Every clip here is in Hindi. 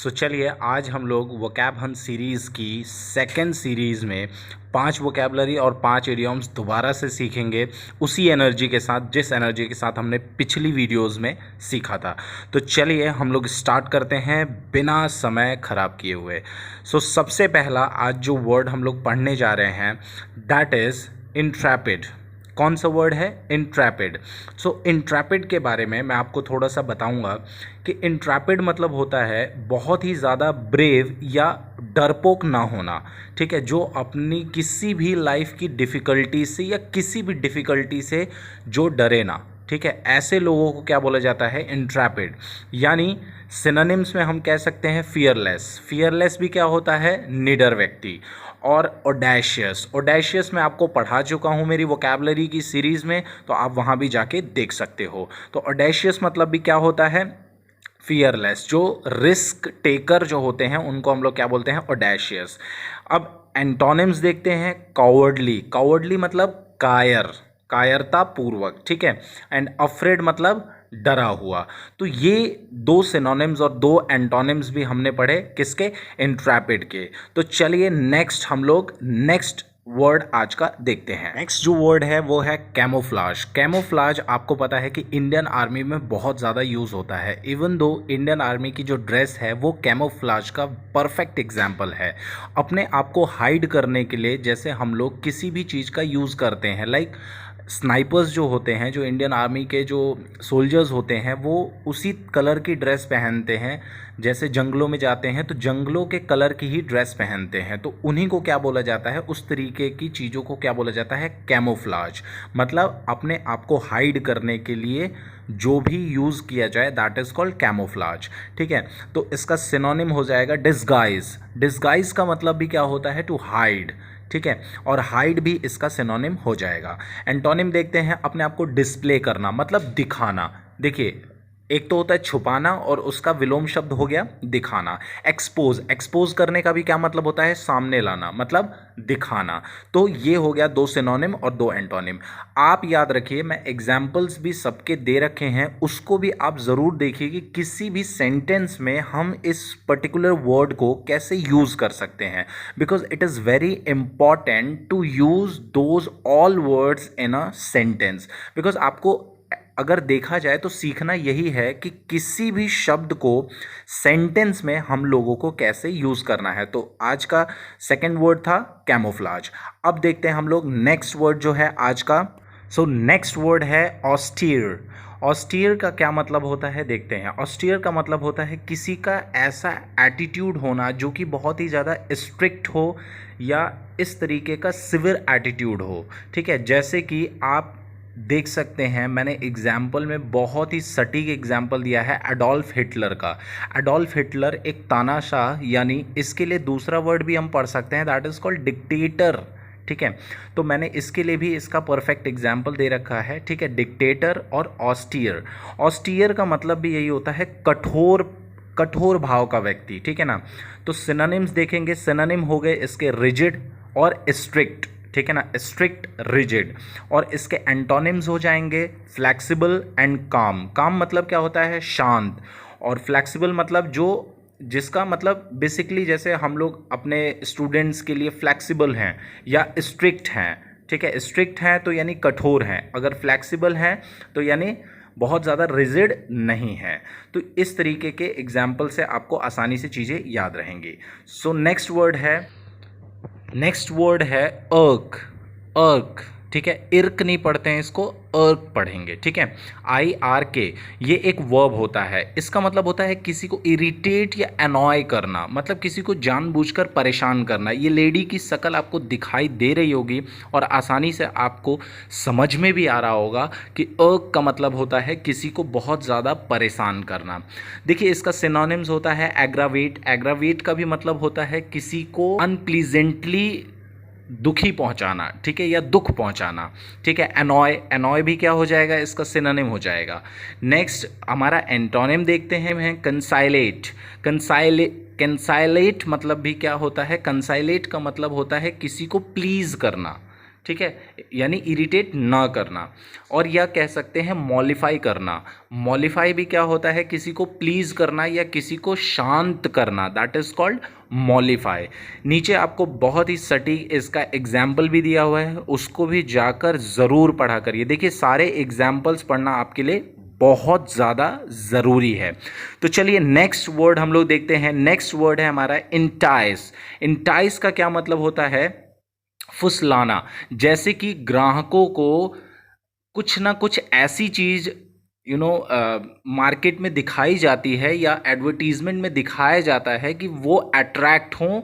चलिए आज हम लोग वोकैब हंट सीरीज़ की सेकंड सीरीज़ में 5 वोकैबलरी और 5 इडियम्स दोबारा से सीखेंगे उसी एनर्जी के साथ जिस एनर्जी के साथ हमने पिछली वीडियोस में सीखा था। तो चलिए हम लोग स्टार्ट करते हैं बिना समय ख़राब किए हुए। सबसे पहला आज जो वर्ड हम लोग पढ़ने जा रहे हैं दैट इज़ इंट्रैपिड। कौन सा वर्ड है? इंट्रैपिड। इंट्रैपिड के बारे में मैं आपको थोड़ा सा बताऊंगा कि इंट्रैपिड मतलब होता है बहुत ही ज़्यादा ब्रेव या डरपोक ना होना, ठीक है, जो अपनी किसी भी लाइफ की डिफ़िकल्टी से या किसी भी डिफ़िकल्टी से जो डरे ना, ठीक है, ऐसे लोगों को क्या बोला जाता है? इंट्रैपिड। यानी सिनोनिम्स में हम कह सकते हैं फियरलेस। फियरलेस भी क्या होता है? निडर व्यक्ति। और ऑडेशियस, ऑडेशियस मैं आपको पढ़ा चुका हूँ मेरी वोकैबलरी की सीरीज़ में, तो आप वहाँ भी जाके देख सकते हो। तो ऑडेशियस मतलब भी क्या होता है? फियरलेस। जो रिस्क टेकर जो होते हैं उनको हम लोग क्या बोलते हैं? ऑडेशियस। अब एंटोनिम्स देखते हैं। कॉवर्डली, कॉवर्डली मतलब कायर, कायरता पूर्वक, ठीक है। एंड अफ्रेड मतलब डरा हुआ। तो ये दो सिनोनिम्स और दो एंटोनिम्स भी हमने पढ़े किसके? इंट्रैपिड के। तो चलिए नेक्स्ट हम लोग नेक्स्ट वर्ड आज का देखते हैं। नेक्स्ट जो वर्ड है वो है कैमोफ्लाज। कैमोफ्लाज आपको पता है कि इंडियन आर्मी में बहुत ज़्यादा यूज़ होता है। इवन दो इंडियन आर्मी की जो ड्रेस है वो कैमोफ्लाज का परफेक्ट एग्जाम्पल है। अपने आप को हाइड करने के लिए जैसे हम लोग किसी भी चीज़ का यूज़ करते हैं, लाइक स्नाइपर्स जो होते हैं, जो इंडियन आर्मी के जो सोल्जर्स होते हैं, वो उसी कलर की ड्रेस पहनते हैं। जैसे जंगलों में जाते हैं तो जंगलों के कलर की ही ड्रेस पहनते हैं, तो उन्हीं को क्या बोला जाता है? उस तरीके की चीज़ों को क्या बोला जाता है? कैमोफ्लाज। मतलब अपने आप को हाइड करने के लिए जो भी यूज़ किया जाए दैट इज़ कॉल्ड कैमोफ्लाज, ठीक है। तो इसका सिनोनिम हो जाएगा डिस्गाइज। डिस्गाइज का मतलब भी क्या होता है? टू हाइड, ठीक है। और हाइड भी इसका सिनोनिम हो जाएगा। एंटोनिम देखते हैं। अपने आप को डिस्प्ले करना मतलब दिखाना। देखिए, एक तो होता है छुपाना और उसका विलोम शब्द हो गया दिखाना। एक्सपोज, एक्सपोज करने का भी क्या मतलब होता है? सामने लाना, मतलब दिखाना। तो ये हो गया दो सिनोनिम और दो एंटोनिम। आप याद रखिए, मैं एग्जाम्पल्स भी सबके दे रखे हैं, उसको भी आप ज़रूर देखिए कि किसी भी सेंटेंस में हम इस पर्टिकुलर वर्ड को कैसे यूज़ कर सकते हैं, because it is very important to use those all words in a sentence. Because आपको अगर देखा जाए तो सीखना यही है कि किसी भी शब्द को सेंटेंस में हम लोगों को कैसे यूज़ करना है। तो आज का सेकंड वर्ड था कैमोफ्लाज। अब देखते हैं हम लोग नेक्स्ट वर्ड जो है आज का। नेक्स्ट वर्ड है ऑस्टियर। ऑस्टियर का क्या मतलब होता है देखते हैं। ऑस्टियर का मतलब होता है किसी का ऐसा एटीट्यूड होना जो कि बहुत ही ज़्यादा स्ट्रिक्ट हो या इस तरीके का सिवियर एटीट्यूड हो, ठीक है। जैसे कि आप देख सकते हैं, मैंने एग्जाम्पल में बहुत ही सटीक एग्जाम्पल दिया है एडोल्फ हिटलर का। एडोल्फ हिटलर एक तानाशाह, यानी इसके लिए दूसरा वर्ड भी हम पढ़ सकते हैं दैट इज़ कॉल्ड डिक्टेटर, ठीक है। तो मैंने इसके लिए भी इसका परफेक्ट एग्जाम्पल दे रखा है, ठीक है। डिक्टेटर और ऑस्टियर। ऑस्टियर का मतलब भी यही होता है कठोर, कठोर भाव का व्यक्ति, ठीक है ना। तो सिनोनिम्स देखेंगे। सिनोनिम हो गए इसके रिजिड और स्ट्रिक्ट, ठीक है ना, स्ट्रिक्ट, रिजिड। और इसके एंटोनिम्स हो जाएंगे फ्लेक्सिबल एंड काम। काम मतलब क्या होता है? शांत। और फ्लेक्सिबल मतलब जो जिसका मतलब बेसिकली जैसे हम लोग अपने स्टूडेंट्स के लिए फ्लेक्सिबल हैं या स्ट्रिक्ट हैं, ठीक है। स्ट्रिक्ट हैं तो यानी कठोर हैं, अगर फ्लेक्सिबल हैं तो यानी बहुत ज़्यादा रिजिड नहीं है। तो इस तरीके के एग्जाम्पल से आपको आसानी से चीज़ें याद रहेंगी। नेक्स्ट वर्ड है, नेक्स्ट वर्ड है अर्क। अर्क, ठीक है। इर्क नहीं पढ़ते हैं इसको, अर्क पढ़ेंगे, ठीक है। IRK। ये एक वर्ब होता है। इसका मतलब होता है किसी को इरिटेट या अनॉय करना, मतलब किसी को जानबूझकर परेशान करना। ये लेडी की शक्ल आपको दिखाई दे रही होगी और आसानी से आपको समझ में भी आ रहा होगा कि अर्क का मतलब होता है किसी को बहुत ज़्यादा परेशान करना। देखिए, इसका सिनोनिम्स होता है एग्रावेट। एग्रावेट का भी मतलब होता है किसी को अनप्लीजेंटली दुखी पहुंचाना, ठीक है, या दुख पहुंचाना, ठीक है। एनॉय, एनॉय भी क्या हो जाएगा? इसका सिनोनिम हो जाएगा। नेक्स्ट हमारा एंटोनिम देखते हैं कंसाइलेट। कंसाइलेट मतलब भी क्या होता है? कंसाइलेट का मतलब होता है किसी को प्लीज़ करना, ठीक है, यानी इरिटेट ना करना। और या कह सकते हैं मॉलिफाई करना। मॉलिफाई भी क्या होता है, किसी को प्लीज़ करना या किसी को शांत करना, दैट इज़ कॉल्ड मॉलिफाई। नीचे आपको बहुत ही सटीक इसका एग्जाम्पल भी दिया हुआ है, उसको भी जाकर ज़रूर पढ़ा करिए। देखिए सारे एग्जाम्पल्स पढ़ना आपके लिए बहुत ज़्यादा ज़रूरी है। तो चलिए नेक्स्ट वर्ड हम लोग देखते हैं। नेक्स्ट वर्ड है हमारा इंटाइस। इंटाइस का क्या मतलब होता है, फुसलाना। जैसे कि ग्राहकों को कुछ ना कुछ ऐसी चीज़ मार्केट में दिखाई जाती है या एडवर्टीजमेंट में दिखाया जाता है कि वो अट्रैक्ट हों,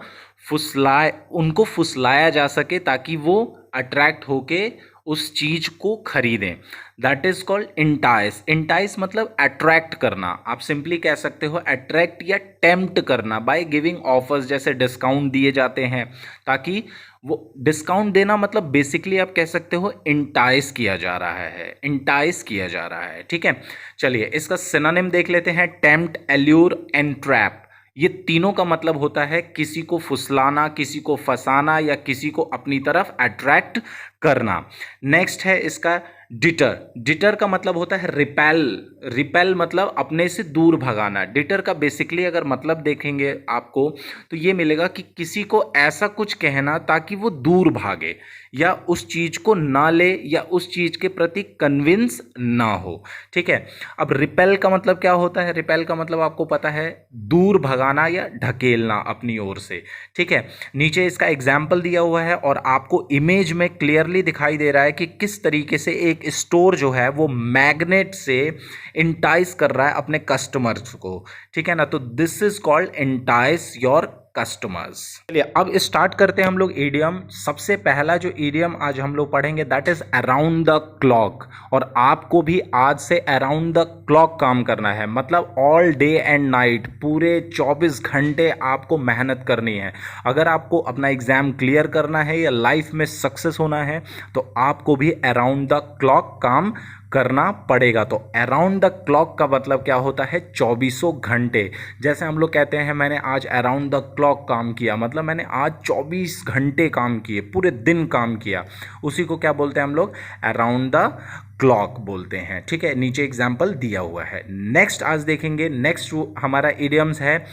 उनको फुसलाया जा सके ताकि वो अट्रैक्ट होके उस चीज को खरीदें। That is called entice. Entice मतलब अट्रैक्ट करना। आप सिंपली कह सकते हो अट्रैक्ट या टेम्प्ट करना बाय गिविंग ऑफर्स, जैसे डिस्काउंट दिए जाते हैं ताकि वो डिस्काउंट देना, मतलब बेसिकली आप कह सकते हो इंटाइस किया जा रहा है, इंटाइस किया जा रहा है। ठीक है, चलिए इसका सिनोनिम देख लेते हैं। टेम्प्ट, एल्यूर, एंट्रैप, ये तीनों का मतलब होता है किसी को फुसलाना, किसी को फंसाना या किसी को अपनी तरफ अट्रैक्ट करना। नेक्स्ट है इसका डिटर। डिटर का मतलब होता है रिपेल। रिपेल मतलब अपने से दूर भगाना। डिटर का बेसिकली अगर मतलब देखेंगे आपको तो ये मिलेगा कि किसी को ऐसा कुछ कहना ताकि वो दूर भागे या उस चीज को ना ले या उस चीज के प्रति कन्विंस ना हो। ठीक है, अब रिपेल का मतलब क्या होता है? रिपेल का मतलब आपको पता है, दूर भगाना या ढकेलना अपनी ओर से। ठीक है, नीचे इसका एग्जाम्पल दिया हुआ है और आपको इमेज में क्लियरली दिखाई दे रहा है कि किस तरीके से एक स्टोर जो है वो मैग्नेट से इंटाइस कर रहा है अपने कस्टमर्स को। ठीक है ना, तो this is called entice your customers. चलिए अब स्टार्ट करते हैं हम लोग ईडियम। सबसे पहला जो ईडियम आज हम लोग पढ़ेंगे that is around the clock. और आपको भी आज से अराउंड द क्लॉक काम करना है, मतलब ऑल डे एंड नाइट, पूरे 24 घंटे आपको मेहनत करनी है। अगर आपको अपना एग्जाम क्लियर करना है या लाइफ में सक्सेस होना है तो आपको भी अराउंड द क्लॉक काम करना पड़ेगा। तो अराउंड द क्लॉक का मतलब क्या होता है? 24 घंटे। जैसे हम लोग कहते हैं मैंने आज अराउंड द क्लॉक काम किया, मतलब मैंने आज 24 घंटे काम किए, पूरे दिन काम किया, उसी को क्या बोलते हैं हम लोग? अराउंड द क्लॉक बोलते हैं। ठीक है, नीचे एग्जाम्पल दिया हुआ है। नेक्स्ट आज देखेंगे, नेक्स्ट हमारा इडियम्स है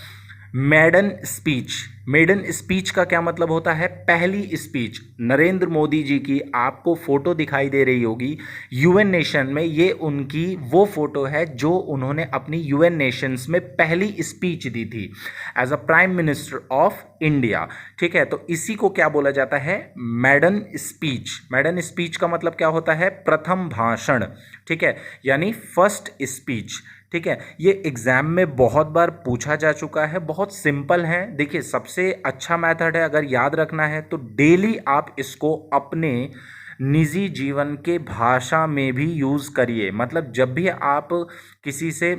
मेडन स्पीच। मेडन स्पीच का क्या मतलब होता है? पहली स्पीच। नरेंद्र मोदी जी की आपको फोटो दिखाई दे रही होगी यूएन नेशन में, ये उनकी वो फोटो है जो उन्होंने अपनी यूएन नेशंस में पहली स्पीच दी थी as a prime minister of India. ठीक है, तो इसी को क्या बोला जाता है? Maiden speech. मेडन स्पीच का मतलब क्या होता है? प्रथम भाषण। ठीक है, यानी फर्स्ट स्पीच। ठीक है, ये एग्जाम में बहुत बार पूछा जा चुका है, बहुत सिंपल है। देखिए सबसे अच्छा मेथड है, अगर याद रखना है तो डेली आप इसको अपने निजी जीवन के भाषा में भी यूज़ करिए। मतलब जब भी आप किसी से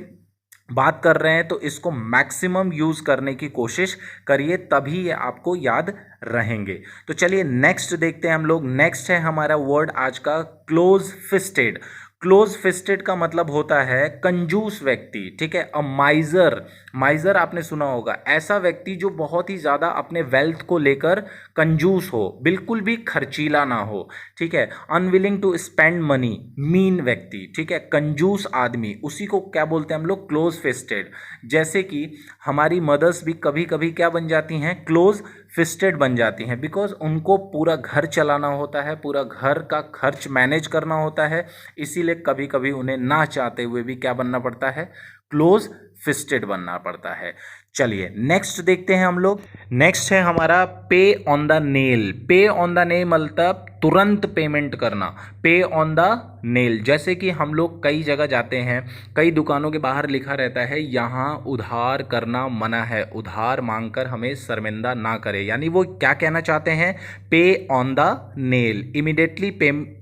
बात कर रहे हैं तो इसको मैक्सिमम यूज़ करने की कोशिश करिए, तभी ये आपको याद रहेंगे। तो चलिए नेक्स्ट देखते हैं हम लोग। नेक्स्ट है हमारा वर्ड आज का क्लोज फिस्टेड। क्लोज फिस्टेड का मतलब होता है कंजूस व्यक्ति। ठीक है, अ माइजर। माइजर आपने सुना होगा, ऐसा व्यक्ति जो बहुत ही ज़्यादा अपने वेल्थ को लेकर कंजूस हो, बिल्कुल भी खर्चीला ना हो। ठीक है, unwilling to spend money, mean व्यक्ति। ठीक है, कंजूस आदमी, उसी को क्या बोलते हैं हम लोग? Close fisted. जैसे कि हमारी मदर्स भी कभी कभी क्या बन जाती हैं? क्लोज फिस्टेड बन जाती हैं, बिकॉज उनको पूरा घर चलाना होता है, पूरा घर का खर्च मैनेज करना होता है, इसीलिए कभी कभी उन्हें ना चाहते हुए भी क्या बनना पड़ता है? क्लोज फिस्टेड बनना पड़ता है। चलिए नेक्स्ट देखते हैं हम लोग। नेक्स्ट है हमारा पे ऑन द नेल। पे ऑन द नेल मतलब तुरंत पेमेंट करना। पे ऑन द नेल, जैसे कि हम लोग कई जगह जाते हैं, कई दुकानों के बाहर लिखा रहता है यहाँ उधार करना मना है, उधार मांगकर हमें शर्मिंदा ना करे। यानी वो क्या कहना चाहते हैं? पे on the nail, immediately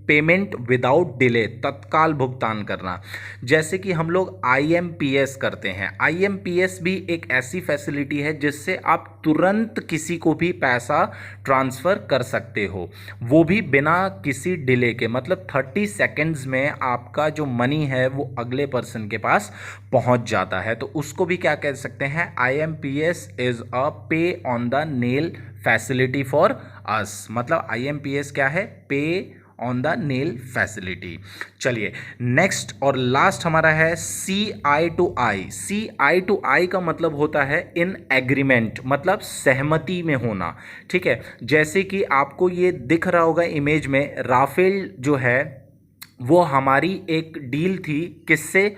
payment without delay, तत्काल भुगतान करना। जैसे कि हम लोग IMPS करते हैं। IMPS भी एक ऐसी फैसिलिटी है जिससे आप तुरंत किसी को भी पैसा ट्रांसफ़र कर सकते हो, वो भी बिना किसी डिले के, मतलब 30 सेकेंड्स में आपका जो मनी है वो अगले पर्सन के पास पहुंच जाता है। तो उसको भी क्या कह सकते हैं, IMPS इज अ पे on the nail facility for us. मतलब IMPS क्या है, पे ऑन द नेल फैसिलिटी। चलिए नेक्स्ट और लास्ट हमारा है CI2I। CI2I का मतलब होता है इन एग्रीमेंट, मतलब सहमति में होना। ठीक है, जैसे कि आपको ये दिख रहा होगा इमेज में, राफेल जो है वो हमारी एक डील थी किससे,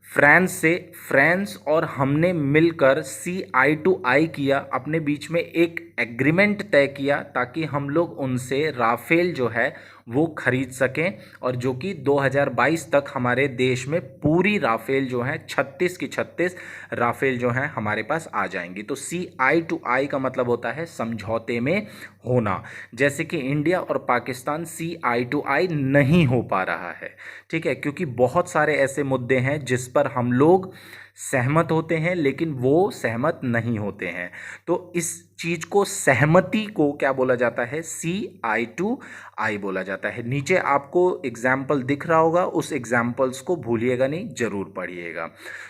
फ्रांस से। फ्रांस और हमने मिलकर CI2I किया, अपने बीच में एक एग्रीमेंट तय किया ताकि हम लोग उनसे राफेल जो है वो खरीद सकें, और जो कि 2022 तक हमारे देश में पूरी राफेल जो है 36 की 36 राफेल जो है हमारे पास आ जाएंगी। तो CI2I का मतलब होता है समझौते में होना। जैसे कि इंडिया और पाकिस्तान CI2I नहीं हो पा रहा है, ठीक है, क्योंकि बहुत सारे ऐसे मुद्दे हैं जिस पर हम लोग सहमत होते हैं लेकिन वो सहमत नहीं होते हैं। तो इस चीज को, सहमति को क्या बोला जाता है, CI2I बोला जाता है। नीचे आपको एग्जाम्पल दिख रहा होगा, उस एग्जाम्पल्स को भूलिएगा नहीं, जरूर पढ़िएगा।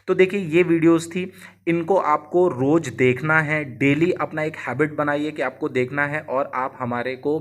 तो देखिए ये वीडियोस थी, इनको आपको रोज देखना है, डेली अपना एक हैबिट बनाइए कि आपको देखना है। और आप हमारे को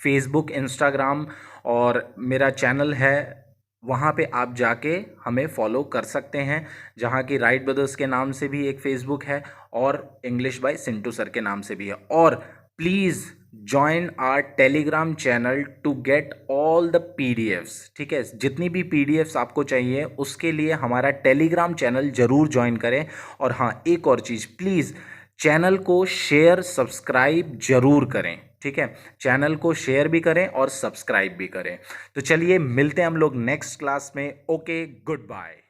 फेसबुक, इंस्टाग्राम और मेरा चैनल है वहाँ पे आप जाके हमें फॉलो कर सकते हैं, जहाँ की राइट ब्रदर्स के नाम से भी एक फेसबुक है और इंग्लिश बाय सिंटू सर के नाम से भी है। और please join our Telegram channel to get all the PDFs। ठीक है, जितनी भी PDFs आपको चाहिए उसके लिए हमारा टेलीग्राम चैनल ज़रूर ज्वाइन करें। और हाँ, एक और चीज़, प्लीज़ चैनल को शेयर सब्सक्राइब जरूर करें। ठीक है, चैनल को शेयर भी करें और सब्सक्राइब भी करें। तो चलिए मिलते हैं हम लोग नेक्स्ट क्लास में। Okay, good bye.